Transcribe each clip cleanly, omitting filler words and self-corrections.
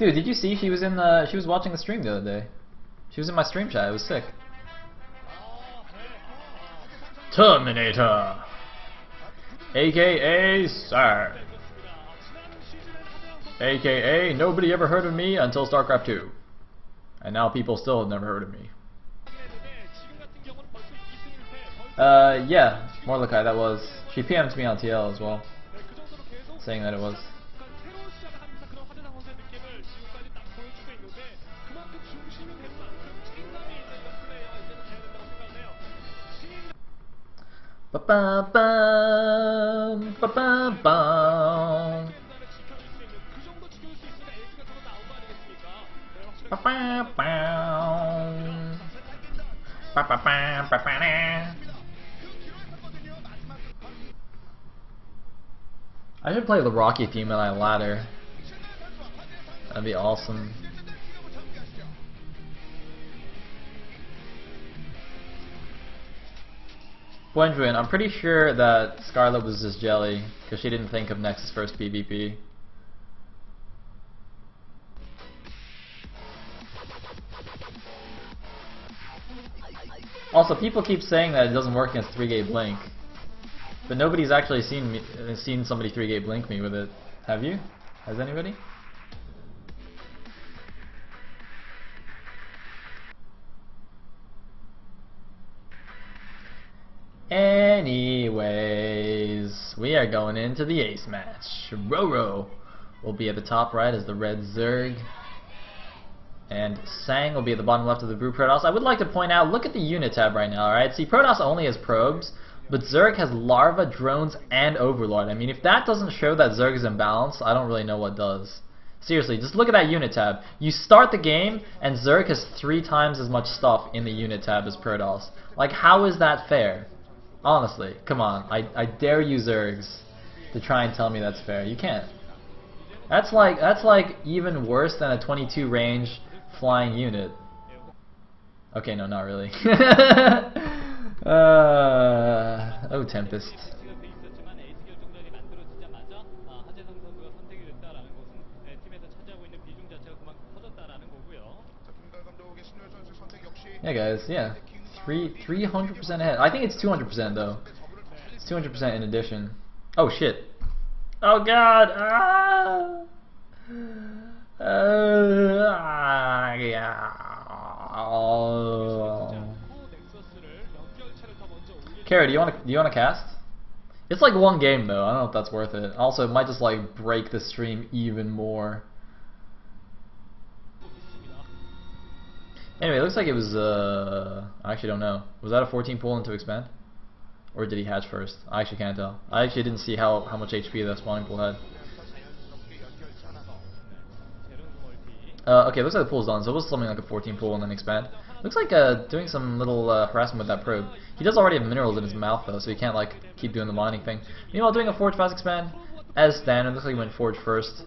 Dude, did you see she was watching the stream the other day? She was in my stream chat. It was sick. Terminator, aka Sir, aka nobody ever heard of me until StarCraft 2, and now people still have never heard of me. Yeah, Mordecai, that was. She PM'd me on TL as well, saying that it was. Ba-ba-bum, ba-ba-bum. Ba-ba-bum. Ba-ba-bum, ba-ba-da. I should play the Rocky theme on my ladder. That'd be awesome. Gwendryn, I'm pretty sure that Scarlet was just jelly, because she didn't think of Nexus first PvP. Also, people keep saying that it doesn't work against 3-gate blink, but nobody's actually seen somebody 3-gate blink me with it. Have you? Has anybody? Anyways, we are going into the ace match. RorO will be at the top right as the red Zerg, and Sang will be at the bottom left of the blue Protoss. I would like to point out, look at the unit tab right now, alright? See, Protoss only has probes, but Zerg has Larva, drones, and Overlord. I mean, if that doesn't show that Zerg is imbalanced, I don't really know what does. Seriously, just look at that unit tab. You start the game, and Zerg has 3 times as much stuff in the unit tab as Protoss. Like, how is that fair? Honestly, come on. I dare you Zergs to try and tell me that's fair. You can't. That's like even worse than a 22 range flying unit. Okay, no, not really. Oh, Tempest. Yeah, guys, yeah. 300% ahead. I think it's 200% though. It's 200% in addition. Oh shit. Oh god. Yeah. Kara, do you want to cast? It's like one game though. I don't know if that's worth it. Also, it might just like break the stream even more. Anyway, it looks like it was, I actually don't know. Was that a 14 pull into expand? Or did he hatch first? I actually can't tell. I actually didn't see how much HP that spawning pool had. Okay, looks like the pool's done, so it was something like a 14 pull and then expand. Looks like doing some little harassment with that probe. He does already have minerals in his mouth though, so he can't like keep doing the mining thing. Meanwhile, doing a forge fast expand, as standard, looks like he went forge first.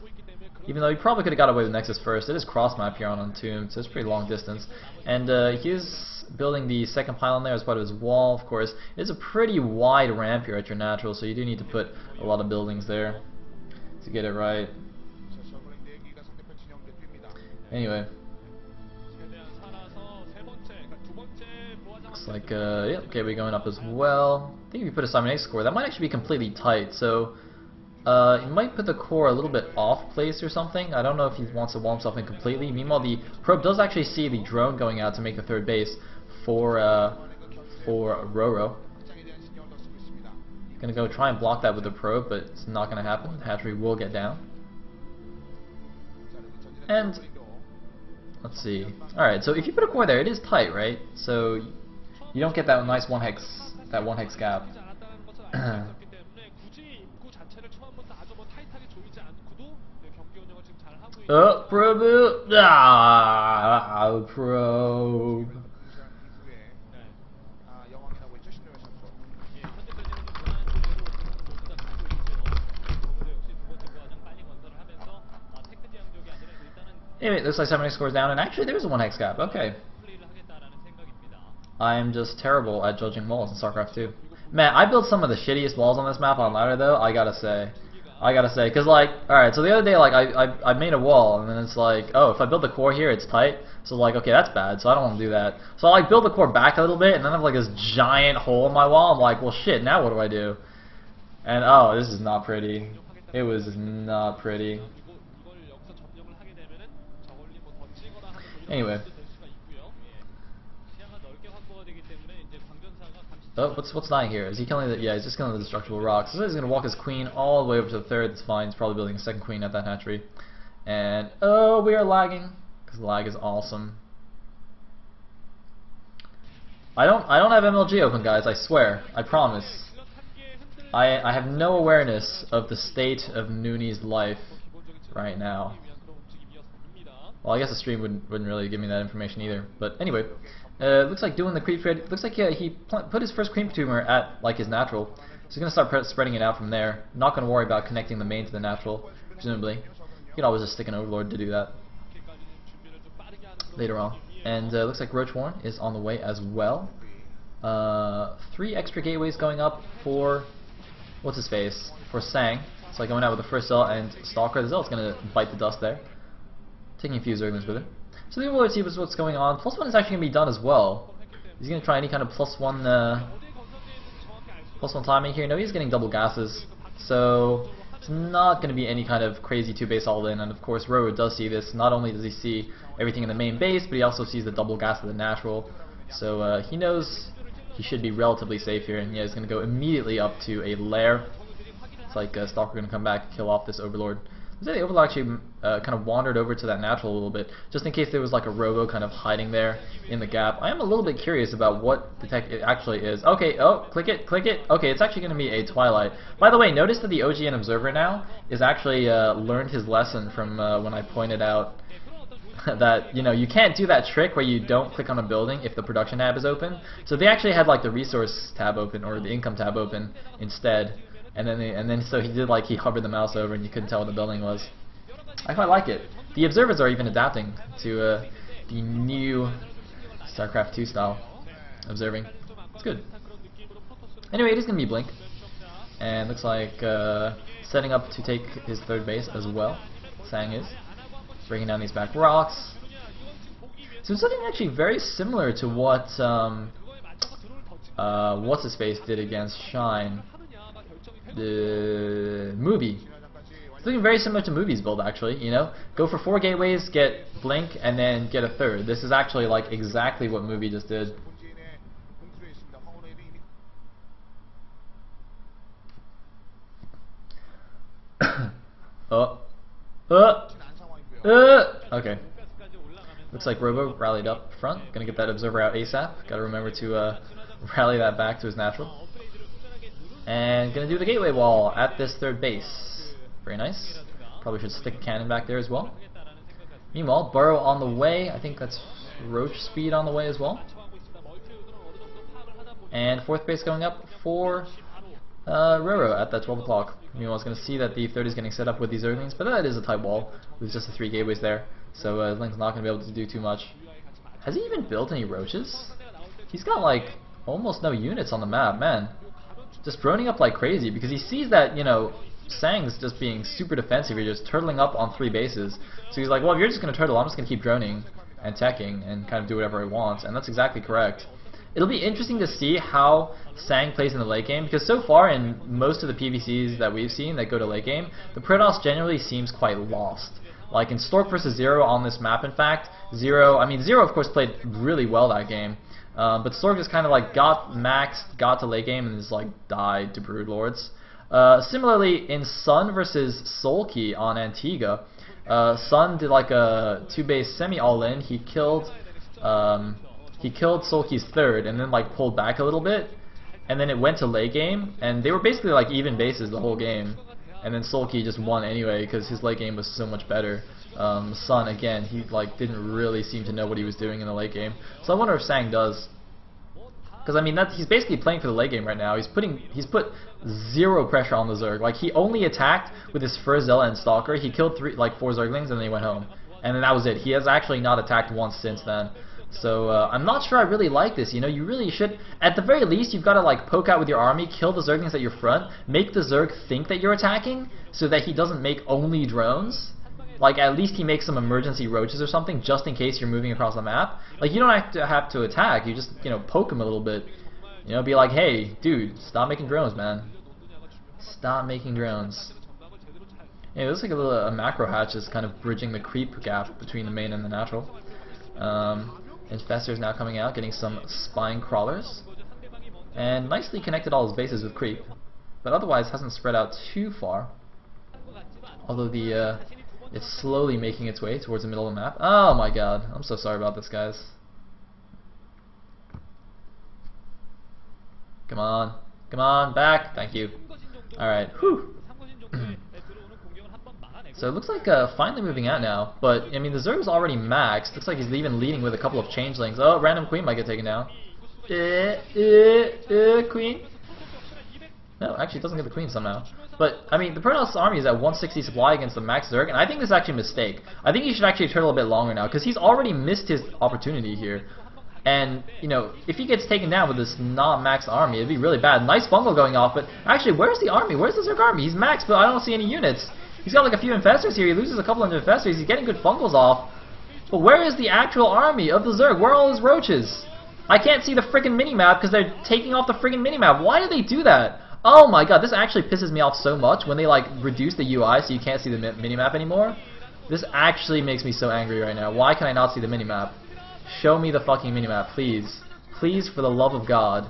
Even though he probably could have got away with Nexus first. It is cross map here on Tomb, so it's pretty long distance. And he is building the second pylon there as part of his wall, of course. It is a pretty wide ramp here at your natural, so you do need to put a lot of buildings there to get it right. Anyway. Looks like, yeah, okay, we're going up as well. I think if you put a Simon X core, that might actually be completely tight, so you might put the core a little bit off place or something. I don't know if he wants to wall himself in completely. Meanwhile, the probe does actually see the drone going out to make the third base for RorO. Gonna go try and block that with the probe, but it's not gonna happen. The hatchery will get down. And let's see. All right, so if you put a core there, it is tight, right? So you don't get that nice one hex gap. Oh, probe! Ah, probe. Anyway, it looks like 7 scores down, and actually there's a 1 hex gap. Okay. I am just terrible at judging walls in StarCraft 2. Man, I built some of the shittiest walls on this map on ladder, though, I gotta say. I gotta say, cause like, alright, so the other day, like, I made a wall, and then it's like, oh, if I build the core here, it's tight, so like, okay, that's bad, so I don't want to do that. So I like build the core back a little bit, and then I have like this giant hole in my wall. I'm like, well, shit, now what do I do? And oh, this is not pretty. It was not pretty. Anyway. Oh, what's dying here? Is he killing the? Yeah, he's just killing the destructible rocks. So he's gonna walk his queen all the way over to the third. It's fine. He's probably building a second queen at that hatchery. And oh, we are lagging because lag is awesome. I don't have MLG open, guys. I swear. I promise. I have no awareness of the state of Nooney's life right now. Well, I guess the stream wouldn't really give me that information either. But anyway. Looks like doing the creep trade. Looks like he put his first creep tumor at like his natural. So he's gonna start spreading it out from there. Not gonna worry about connecting the main to the natural, presumably. You could always just stick an overlord to do that later on. And looks like Roach Warren is on the way as well. 3 extra gateways going up for what's his face for Sang. So like going out with the first Zealot and Stalker. The Zealot's gonna bite the dust there, taking a few Zerglings with it. So the overlord sees what's going on. +1 is actually going to be done as well. He's going to try any kind of +1 timing here. No, he's getting double gases. So it's not going to be any kind of crazy 2-base all-in. And of course, RorO does see this. Not only does he see everything in the main base, but he also sees the double gas of the natural. So he knows he should be relatively safe here. And yeah, he's going to go immediately up to a lair. It's like Stalker going to come back and kill off this overlord. The overlord actually kind of wandered over to that natural a little bit, just in case there was like a RorO kind of hiding there in the gap. I am a little bit curious about what the tech it actually is. Okay, oh, click it. Okay, it's actually going to be a Twilight. By the way, notice that the OGN Observer now is actually learned his lesson from when I pointed out that, you know, you can't do that trick where you don't click on a building if the production tab is open. So they actually had like the resource tab open or the income tab open instead. And then so he did like he hovered the mouse over and you couldn't tell what the building was. I quite like it. The observers are even adapting to the new StarCraft 2 style observing. It's good. Anyway, it is going to be Blink. And looks like setting up to take his third base as well. Sang is. Breaking down these back rocks. So it's something actually very similar to what What's-His-Face did against Shine. The movie. It's looking very similar to Movie's build actually, you know? Go for 4 gateways, get Blink, and then get a third. This is actually like exactly what Movie just did. Okay. Looks like Robo rallied up front. Gonna get that observer out ASAP. Gotta remember to rally that back to his natural. And gonna do the gateway wall at this third base. Very nice. Probably should stick a cannon back there as well. Meanwhile, Burrow on the way. I think that's Roach speed on the way as well. And 4th base going up for RorO at that 12 o'clock. Meanwhile, it's going to see that the third is getting set up with these Earthlings, but that is a tight wall with just the 3 gateways there. So Link's not going to be able to do too much. Has he even built any Roaches? He's got like almost no units on the map, man. Just droning up like crazy because he sees that, you know, Sang's just being super defensive. You're just turtling up on 3 bases. So he's like, well, if you're just going to turtle, I'm just going to keep droning and teching and kind of do whatever he wants. And that's exactly correct. It'll be interesting to see how Sang plays in the late game, because so far in most of the PVCs that we've seen that go to late game, the Protoss generally seems quite lost. Like in Stork versus Zero on this map, in fact, Zero of course played really well that game, but Stork just kind of like got maxed, got to late game, and just like died to Broodlords. Similarly, in Sun versus Sulky on Antigua, Sun did like a 2-base semi all-in. He killed Sulky's third, and then like pulled back a little bit, and then it went to late game, and they were basically like even bases the whole game, and then Sulky just won anyway because his late game was so much better. Sun again, he like didn't really seem to know what he was doing in the late game, so I wonder if Sang does. Because I mean, he's basically playing for the late game right now. He's put 0 pressure on the Zerg. Like he only attacked with his first Zella and Stalker. He killed 4 Zerglings and then he went home. And then that was it. He has actually not attacked once since then. So I'm not sure I really like this. You know, you really should, at the very least, you've got to like poke out with your army, kill the Zerglings at your front, make the Zerg think that you're attacking, so that he doesn't make only drones. Like at least he makes some emergency roaches or something, just in case you're moving across the map. Like you don't have to attack. You just poke him a little bit. You know, be like, hey, dude, stop making drones, man. Stop making drones. Yeah, it looks like a macro hatch is kind of bridging the creep gap between the main and the natural. Infestor's now coming out, getting some spine crawlers. And nicely connected all his bases with creep. But otherwise hasn't spread out too far. Although it's slowly making its way towards the middle of the map. Oh my god, I'm so sorry about this, guys. Come on. Come on, back. Thank you. Alright, whew. So it looks like finally moving out now, but I mean the Zerg's already maxed. Looks like he's even leading with a couple of changelings. Oh, random queen might get taken down. Queen. No, actually it doesn't get the queen somehow. But I mean the Protoss army is at 160 supply against the max Zerg, and I think this is actually a mistake. I think he should actually turn a little bit longer now, because he's already missed his opportunity here. And, you know, if he gets taken down with this not maxed army, it'd be really bad. Nice bungle going off, but actually, where's the army? Where's the Zerg army? He's maxed, but I don't see any units. He's got like a few infestors here. He loses a couple of infestors. He's getting good bungles off. But where is the actual army of the Zerg? Where are all his roaches? I can't see the friggin' minimap because they're taking off the friggin' minimap. Why do they do that? Oh my god, this actually pisses me off so much when they like reduce the UI so you can't see the minimap anymore. This actually makes me so angry right now. Why can I not see the minimap? Show me the fucking minimap, please. Please, for the love of God.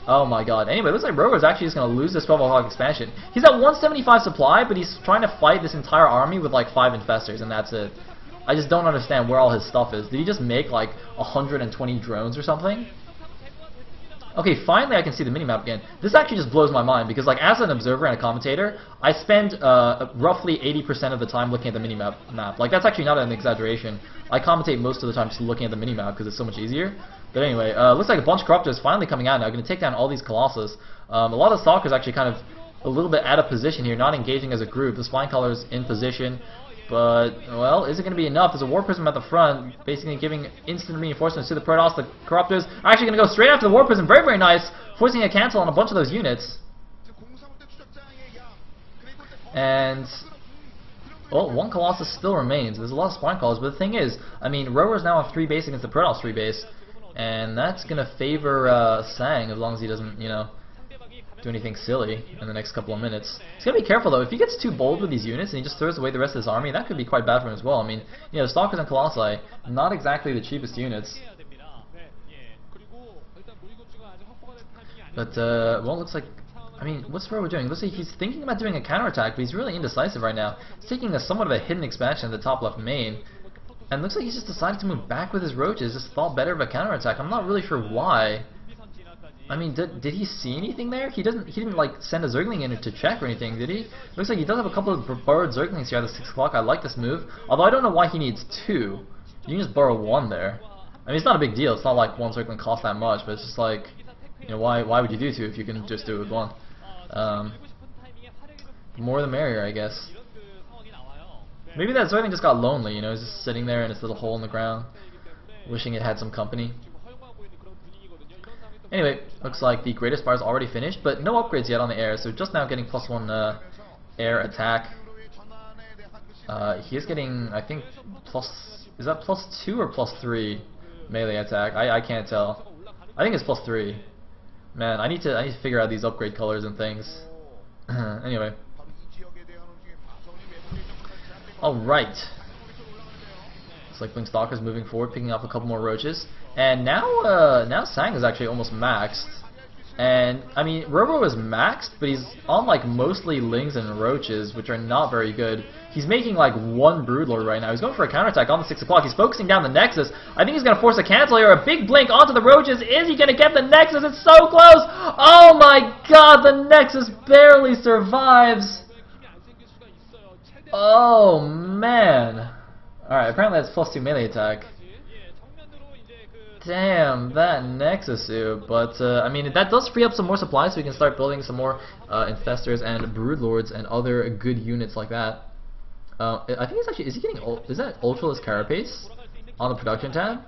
Oh my god. Anyway, looks like RorO is actually just going to lose this 12 o'clock expansion. He's at 175 supply, but he's trying to fight this entire army with like 5 infestors, and that's it. I just don't understand where all his stuff is. Did he just make like 120 drones or something? Okay, finally I can see the minimap again. This actually just blows my mind, because like as an observer and a commentator, I spend roughly 80% of the time looking at the minimap. Like that's actually not an exaggeration. I commentate most of the time just looking at the minimap because it's so much easier. But anyway, looks like a bunch of corruptors finally coming out now, going to take down all these Colossus. A lot of Stalkers actually kind of a little bit out of position here, not engaging as a group. The Spine Caller's in position. But, well, is it going to be enough? There's a War Prism at the front, basically giving instant reinforcements to the Protoss. The Corruptors are actually going to go straight after the War Prism. Very, very nice. Forcing a cancel on a bunch of those units. And, well, one Colossus still remains. There's a lot of Spine Callers, but the thing is, I mean, RorO is now on 3 base against the Protoss 3 base. And that's going to favor Sang, as long as he doesn't, you know, do anything silly in the next couple of minutes. He's got to be careful though. If he gets too bold with these units and he just throws away the rest of his army, that could be quite bad for him as well. I mean, you know, Stalkers and Colossi, not exactly the cheapest units. But, well, it looks like, I mean, what's RorO doing? It looks like he's thinking about doing a counterattack, but he's really indecisive right now. He's taking somewhat of a hidden expansion at the top left main. And it looks like he's just decided to move back with his roaches, just thought better of a counterattack. I'm not really sure why. I mean, did he see anything there? He didn't like send a Zergling in to check or anything, did he? Looks like he does have a couple of borrowed Zerglings here at the 6 o'clock. I like this move. Although I don't know why he needs 2. You can just borrow 1 there. I mean, it's not a big deal. It's not like 1 Zergling costs that much, but it's just like, you know, why would you do 2 if you can just do it with 1? The more the merrier, I guess. Maybe that Zergling just got lonely, you know, he's just sitting there in his little hole in the ground, wishing it had some company. Anyway, looks like the Greatest Bar is already finished, but no upgrades yet on the air, so just now getting +1 air attack. He is getting, I think, is that +2 or +3 melee attack? I can't tell. I think it's +3. Man, I need to figure out these upgrade colors and things. Anyway. Alright. Looks like Blink Stalker's moving forward, picking up a couple more roaches. And now Sang is actually almost maxed. And, I mean, RorO is maxed, but he's on, like, mostly Lings and Roaches, which are not very good. He's making, like, 1 Broodlord right now. He's going for a counterattack on the 6 o'clock. He's focusing down the Nexus. I think he's going to force a cancel here. A big blink onto the Roaches. Is he going to get the Nexus? It's so close! Oh my god, the Nexus barely survives! Oh, man. Alright, apparently that's +2 melee attack. Damn, that Nexus suit, but I mean that does free up some more supplies, so we can start building some more Infestors and Broodlords and other good units like that. I think it's actually, is he getting, is that Ultraless Carapace on the production tab?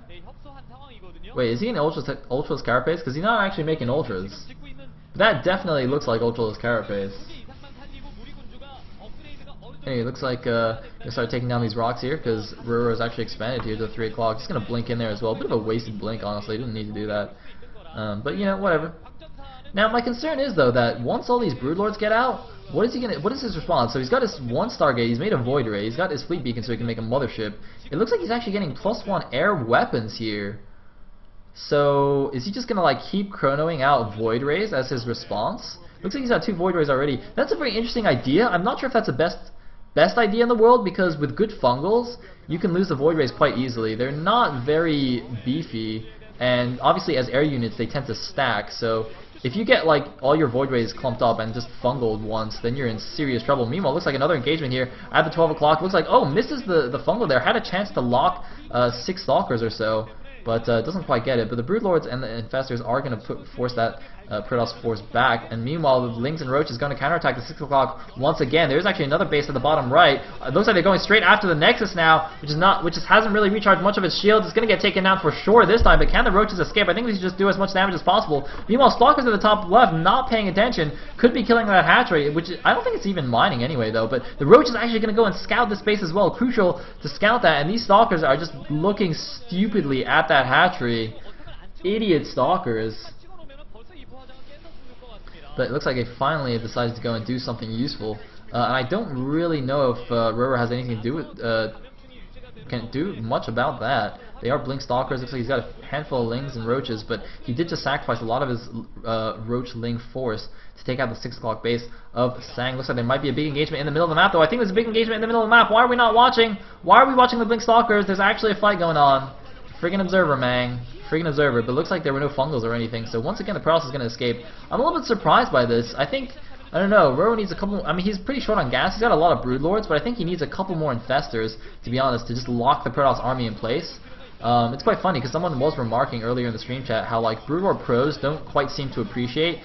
Wait, is he an Ultra's Carapace? Because he's not actually making Ultras. That definitely looks like Ultra's Carapace. Anyway, it looks like gonna start taking down these rocks here because RorO is actually expanded here to 3 o'clock. He's gonna blink in there as well. A bit of a wasted blink, honestly. Didn't need to do that. But you know, whatever. Now my concern is though that once all these Broodlords get out, what is his response? So he's got his 1 Stargate, he's made a Void Ray, he's got his Fleet Beacon so he can make a Mothership. It looks like he's actually getting +1 air weapons here. So is he just gonna like keep chronoing out Void Rays as his response? Looks like he's got 2 Void Rays already. That's a very interesting idea. I'm not sure if that's the best idea in the world, because with good fungals you can lose the Void Rays quite easily. They're not very beefy, and obviously as air units they tend to stack, so if you get like all your Void Rays clumped up and just fungled once, then you're in serious trouble. Meanwhile, looks like another engagement here at the 12 o'clock. Looks like, oh, misses the fungal there. Had a chance to lock 6 Stalkers or so, but doesn't quite get it. But the Broodlords and the Infestors are going to force that Protoss force back, and meanwhile the Lings and Roach is going to counterattack the 6 o'clock once again. There's actually another base at the bottom right. It looks like they're going straight after the Nexus now, which hasn't really recharged much of its shields. It's going to get taken down for sure this time, but can the Roaches escape? I think we should just do as much damage as possible. Meanwhile, Stalkers at the top left, not paying attention, could be killing that hatchery, which I don't think it's even mining anyway though, but the Roach is actually going to go and scout this base as well. Crucial to scout that, and these Stalkers are just looking stupidly at that hatchery. Idiot Stalkers. But it looks like they finally have decided to go and do something useful. And I don't really know if RorO has anything to do with, can do much about that. They are Blink Stalkers. Looks like he's got a handful of Lings and Roaches, but he did just sacrifice a lot of his Roach Ling force to take out the 6 o'clock base of Sang. Looks like there might be a big engagement in the middle of the map, though. I think there's a big engagement in the middle of the map. Why are we not watching? Why are we watching the Blink Stalkers? There's actually a fight going on. Friggin' observer, man. Friggin' observer. But it looks like there were no fungals or anything. So once again, the Protoss is going to escape. I'm a little bit surprised by this. I think, I don't know, RorO needs a couple. I mean, he's pretty short on gas. He's got a lot of Broodlords, but I think he needs a couple more Infestors, to be honest, to just lock the Protoss army in place. It's quite funny because someone was remarking earlier in the stream chat how like Broodlord pros don't quite seem to appreciate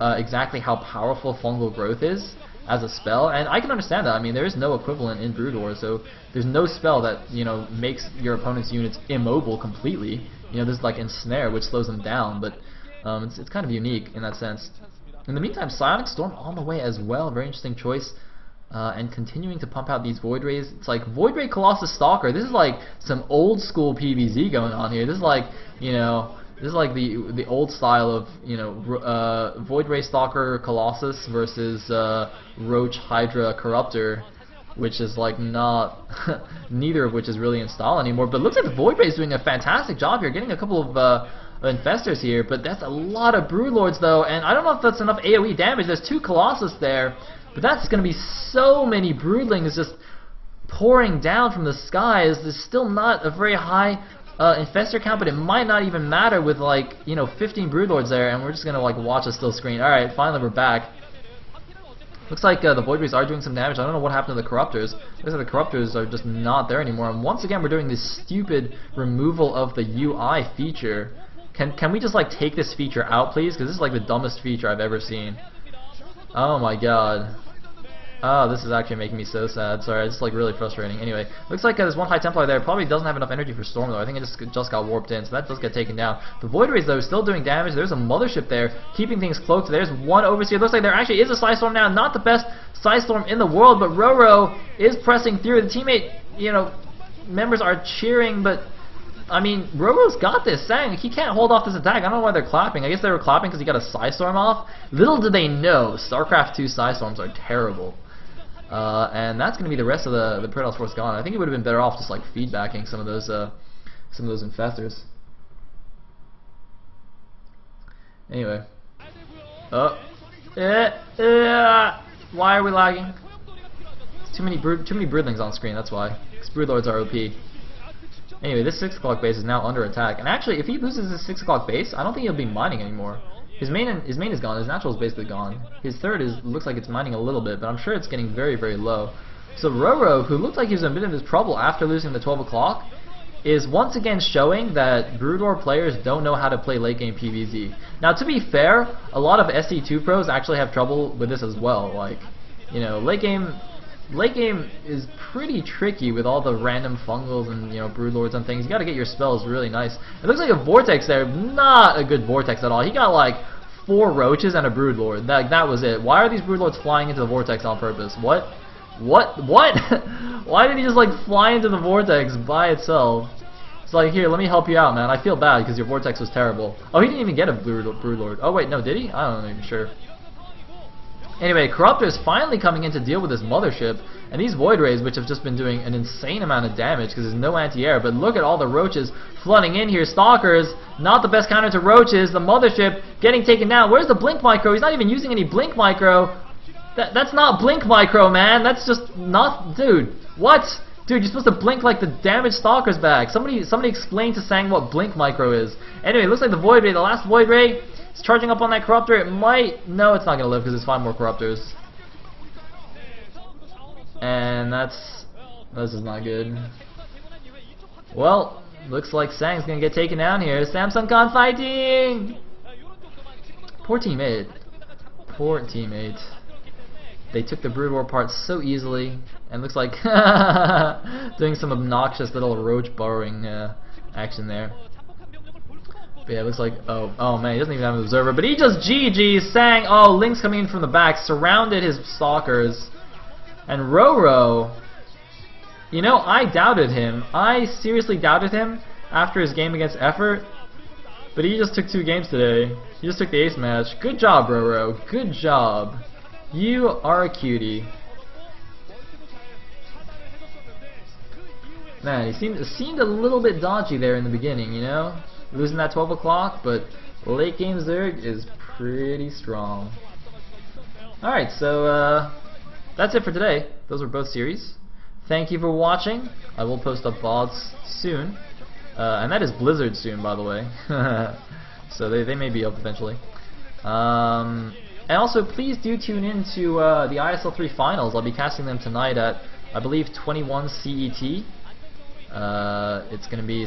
exactly how powerful fungal growth is as a spell, and I can understand that. I mean, there is no equivalent in Broodlord, so there's no spell that, you know, makes your opponent's units immobile completely. You know, there's like Ensnare, which slows them down, but it's kind of unique in that sense. In the meantime, Psionic Storm on the way as well, very interesting choice, and continuing to pump out these Void Rays. It's like Void Ray Colossus Stalker. This is like some old school PvZ going on here. This is like, you know, this is like the old style of, you know, Void Ray Stalker Colossus versus Roach Hydra Corruptor, which is like not neither of which is really in style anymore. But it looks like the Void Ray is doing a fantastic job here, getting a couple of Infestors here. But that's a lot of Broodlords though, and I don't know if that's enough AoE damage. There's 2 Colossus there, but that's going to be so many Broodlings just pouring down from the skies. There's still not a very high Infestor count, but it might not even matter with like, you know, 15 Broodlords there, and we're just gonna like watch a still screen. Alright, finally we're back. Looks like the Void Rays are doing some damage. I don't know what happened to the Corruptors. Looks like the Corruptors are just not there anymore, and once again we're doing this stupid removal of the UI feature. Can we just like take this feature out, please? Because this is like the dumbest feature I've ever seen. Oh my god. Oh, this is actually making me so sad. Sorry, it's like really frustrating. Anyway, looks like there's one High Templar there. Probably doesn't have enough energy for Storm though. I think it just got warped in, so that does get taken down. The Void Rays though still doing damage. There's a Mothership there, keeping things cloaked. There's one Overseer. Looks like there actually is a Psystorm now. Not the best Psystorm in the world, but RorO is pressing through. The teammate, you know, members are cheering, but I mean, RorO's got this. Sang, he can't hold off this attack. I don't know why they're clapping. I guess they were clapping because he got a Psystorm off. Little did they know, StarCraft 2 Psystorms are terrible. And that's going to be the rest of the Protoss force gone. I think it would have been better off just like feedbacking some of those Infestors. Anyway, why are we lagging? It's too many Broodlings on screen. That's why. Because Broodlords are OP. Anyway, this 6 o'clock base is now under attack, and actually, if he loses his 6 o'clock base, I don't think he'll be mining anymore. His main is gone. His natural is basically gone. His third looks like it's mining a little bit, but I'm sure it's getting very, very low. So RorO, who looked like he was in a bit of trouble after losing the 12 o'clock, is once again showing that Broodlord players don't know how to play late game PvZ. Now, to be fair, a lot of SC2 pros actually have trouble with this as well. Like, you know, late game late game is pretty tricky with all the random fungals and, you know, broodlords and things. You gotta get your spells really nice. It looks like a vortex there, not a good vortex at all. He got like 4 roaches and a broodlord. That was it. Why are these broodlords flying into the vortex on purpose? What? Why did he just like fly into the vortex by itself? It's like, here, let me help you out, man. I feel bad because your vortex was terrible. Oh, he didn't even get a broodlord. Oh wait, no, did he? I'm not even sure. Anyway, Corruptor is finally coming in to deal with this mothership, and these Void Rays, which have just been doing an insane amount of damage because there's no anti-air, but look at all the roaches flooding in here. Stalkers, not the best counter to roaches. The mothership getting taken down. Where's the Blink Micro? He's not even using any Blink Micro. That's not Blink Micro, man. That's just not... Dude, what? Dude, you're supposed to blink like the damaged Stalker's back. Somebody explain to Sang what Blink Micro is. Anyway, it looks like the Void Ray, the last Void Ray, is charging up on that Corruptor. It might... No, it's not going to live because there's 5 more Corruptors. And that's... This is not good. Well, looks like Sang's going to get taken down here. Samsung Khan fighting! Poor teammate. Poor teammate. They took the Brood War part so easily, and looks like doing some obnoxious little roach burrowing action there. But yeah, it looks like, oh man, he doesn't even have an observer, but he just GG's. Sang, oh, Link's coming in from the back, surrounded his stalkers, and RorO, you know, I doubted him. I seriously doubted him after his game against Effort, but he just took 2 games today. He just took the ace match. Good job, RorO. Good job. You are a cutie. Man, he seemed a little bit dodgy there in the beginning, you know? Losing that 12 o'clock, but late game Zerg is pretty strong. Alright, so that's it for today. Those were both series. Thank you for watching. I will post up VODs soon. And that is Blizzard soon, by the way. So they may be up eventually. And also, please do tune in to the ISL 3 finals. I'll be casting them tonight at, I believe, 21 CET. It's going to be